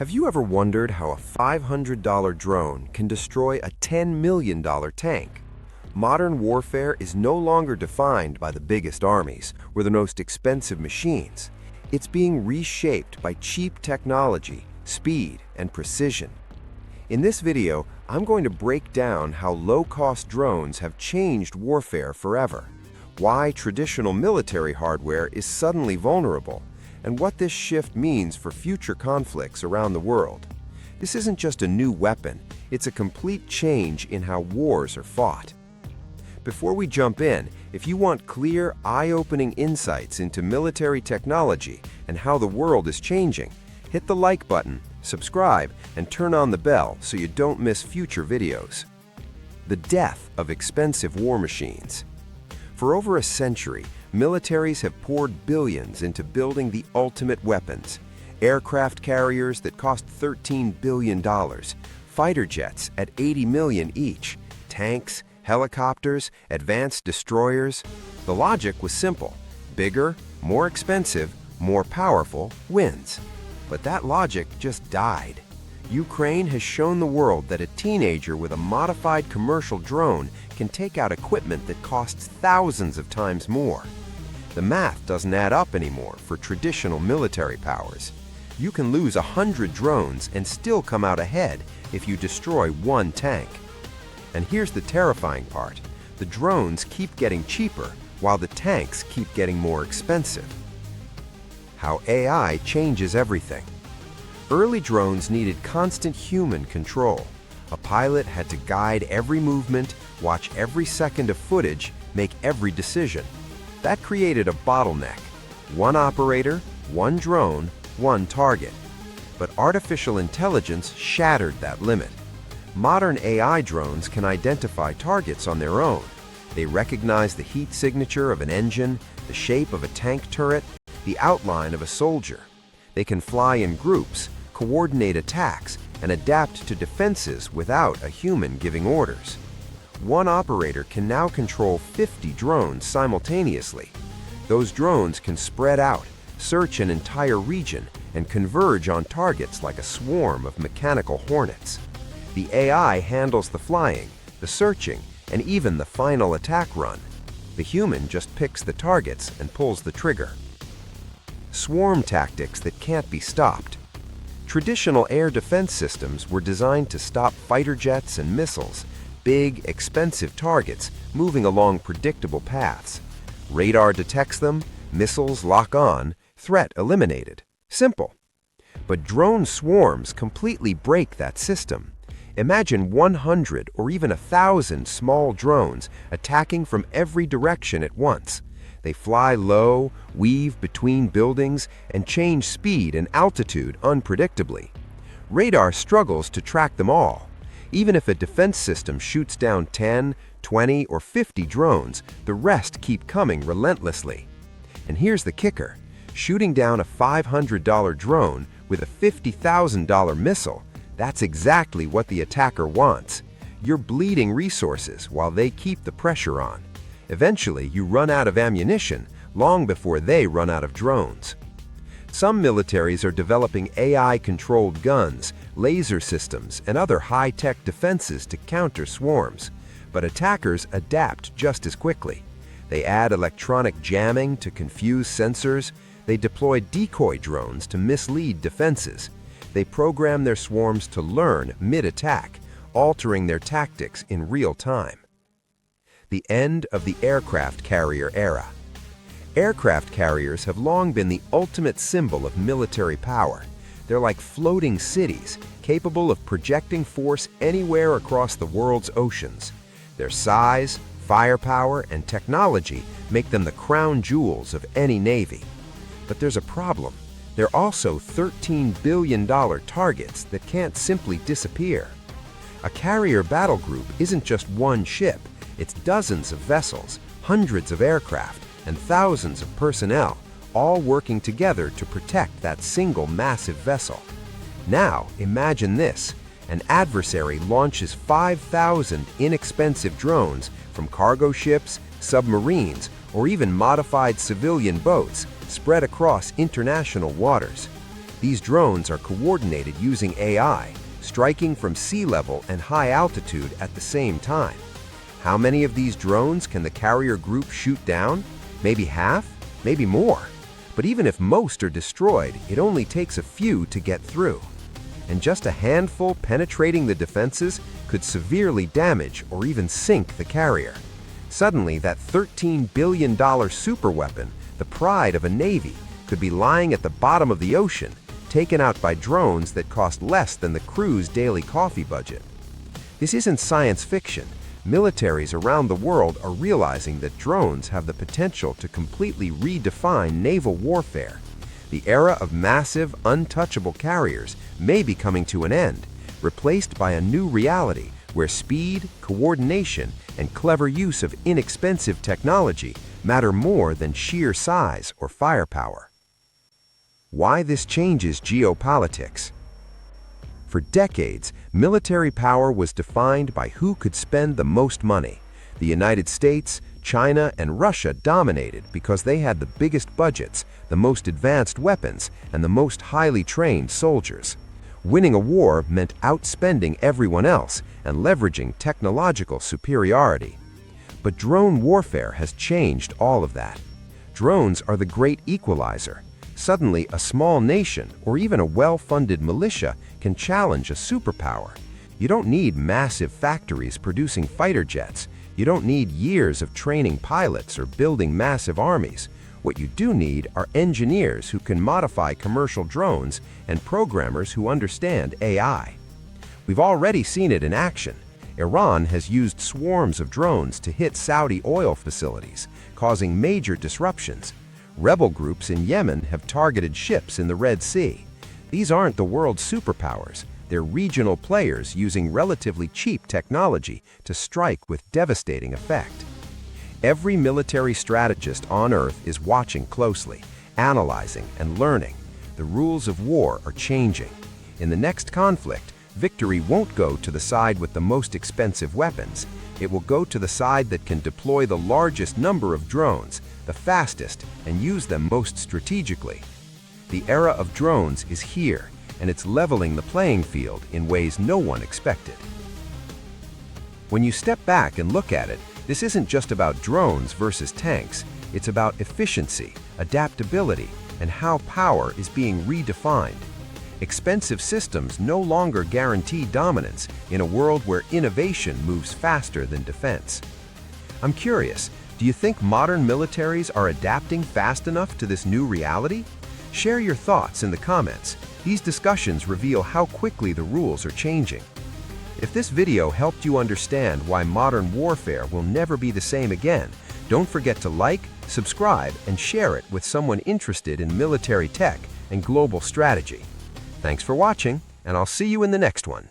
Have you ever wondered how a $500 drone can destroy a $10 million tank? Modern warfare is no longer defined by the biggest armies or the most expensive machines. It's being reshaped by cheap technology, speed, and precision. In this video, I'm going to break down how low-cost drones have changed warfare forever, why traditional military hardware is suddenly vulnerable, and what this shift means for future conflicts around the world. This isn't just a new weapon, it's a complete change in how wars are fought. Before we jump in, if you want clear, eye-opening insights into military technology and how the world is changing, hit the like button, subscribe, and turn on the bell so you don't miss future videos. The death of expensive war machines. For over a century, militaries have poured billions into building the ultimate weapons. Aircraft carriers that cost $13 billion, fighter jets at $80 million each, tanks, helicopters, advanced destroyers. The logic was simple. Bigger, more expensive, more powerful wins. But that logic just died. Ukraine has shown the world that a teenager with a modified commercial drone can take out equipment that costs thousands of times more. The math doesn't add up anymore for traditional military powers. You can lose 100 drones and still come out ahead if you destroy one tank. And here's the terrifying part. The drones keep getting cheaper while the tanks keep getting more expensive. How AI changes everything. Early drones needed constant human control. A pilot had to guide every movement, watch every second of footage, make every decision. That created a bottleneck. One operator, one drone, one target. But artificial intelligence shattered that limit. Modern AI drones can identify targets on their own. They recognize the heat signature of an engine, the shape of a tank turret, the outline of a soldier. They can fly in groups, coordinate attacks, and adapt to defenses without a human giving orders. One operator can now control 50 drones simultaneously. Those drones can spread out, search an entire region, and converge on targets like a swarm of mechanical hornets. The AI handles the flying, the searching, and even the final attack run. The human just picks the targets and pulls the trigger. Swarm tactics that can't be stopped. Traditional air defense systems were designed to stop fighter jets and missiles, big, expensive targets moving along predictable paths. Radar detects them, missiles lock on, threat eliminated. Simple. But drone swarms completely break that system. Imagine 100 or even 1,000 small drones attacking from every direction at once. They fly low, weave between buildings, and change speed and altitude unpredictably. Radar struggles to track them all. Even if a defense system shoots down 10, 20, or 50 drones, the rest keep coming relentlessly. And here's the kicker. Shooting down a $500 drone with a $50,000 missile, that's exactly what the attacker wants. You're bleeding resources while they keep the pressure on. Eventually, you run out of ammunition long before they run out of drones. Some militaries are developing AI-controlled guns, laser systems, and other high-tech defenses to counter swarms. But attackers adapt just as quickly. They add electronic jamming to confuse sensors. They deploy decoy drones to mislead defenses. They program their swarms to learn mid-attack, altering their tactics in real time. The end of the aircraft carrier era. Aircraft carriers have long been the ultimate symbol of military power. They're like floating cities, capable of projecting force anywhere across the world's oceans. Their size, firepower, and technology make them the crown jewels of any navy. But there's a problem. They're also $13 billion targets that can't simply disappear. A carrier battle group isn't just one ship. It's dozens of vessels, hundreds of aircraft, and thousands of personnel, all working together to protect that single massive vessel. Now, imagine this. An adversary launches 5,000 inexpensive drones from cargo ships, submarines, or even modified civilian boats spread across international waters. These drones are coordinated using AI, striking from sea level and high altitude at the same time. How many of these drones can the carrier group shoot down? Maybe half? Maybe more. But even if most are destroyed, it only takes a few to get through. And just a handful penetrating the defenses could severely damage or even sink the carrier. Suddenly, that $13 billion superweapon, the pride of a navy, could be lying at the bottom of the ocean, taken out by drones that cost less than the crew's daily coffee budget. This isn't science fiction. Militaries around the world are realizing that drones have the potential to completely redefine naval warfare. The era of massive, untouchable carriers may be coming to an end, replaced by a new reality where speed, coordination, and clever use of inexpensive technology matter more than sheer size or firepower. Why this changes geopolitics? For decades, military power was defined by who could spend the most money. The United States, China, and Russia dominated because they had the biggest budgets, the most advanced weapons, and the most highly trained soldiers. Winning a war meant outspending everyone else and leveraging technological superiority. But drone warfare has changed all of that. Drones are the great equalizer. Suddenly, a small nation or even a well-funded militia can challenge a superpower. You don't need massive factories producing fighter jets. You don't need years of training pilots or building massive armies. What you do need are engineers who can modify commercial drones and programmers who understand AI. We've already seen it in action. Iran has used swarms of drones to hit Saudi oil facilities, causing major disruptions. Rebel groups in Yemen have targeted ships in the Red Sea. These aren't the world's superpowers. They're regional players using relatively cheap technology to strike with devastating effect. Every military strategist on Earth is watching closely, analyzing and learning. The rules of war are changing. In the next conflict, victory won't go to the side with the most expensive weapons. It will go to the side that can deploy the largest number of drones, the fastest, and use them most strategically. The era of drones is here, and it's leveling the playing field in ways no one expected. When you step back and look at it, this isn't just about drones versus tanks. It's about efficiency, adaptability, and how power is being redefined. Expensive systems no longer guarantee dominance in a world where innovation moves faster than defense. I'm curious, do you think modern militaries are adapting fast enough to this new reality? Share your thoughts in the comments. These discussions reveal how quickly the rules are changing. If this video helped you understand why modern warfare will never be the same again, don't forget to like, subscribe, and share it with someone interested in military tech and global strategy. Thanks for watching, and I'll see you in the next one.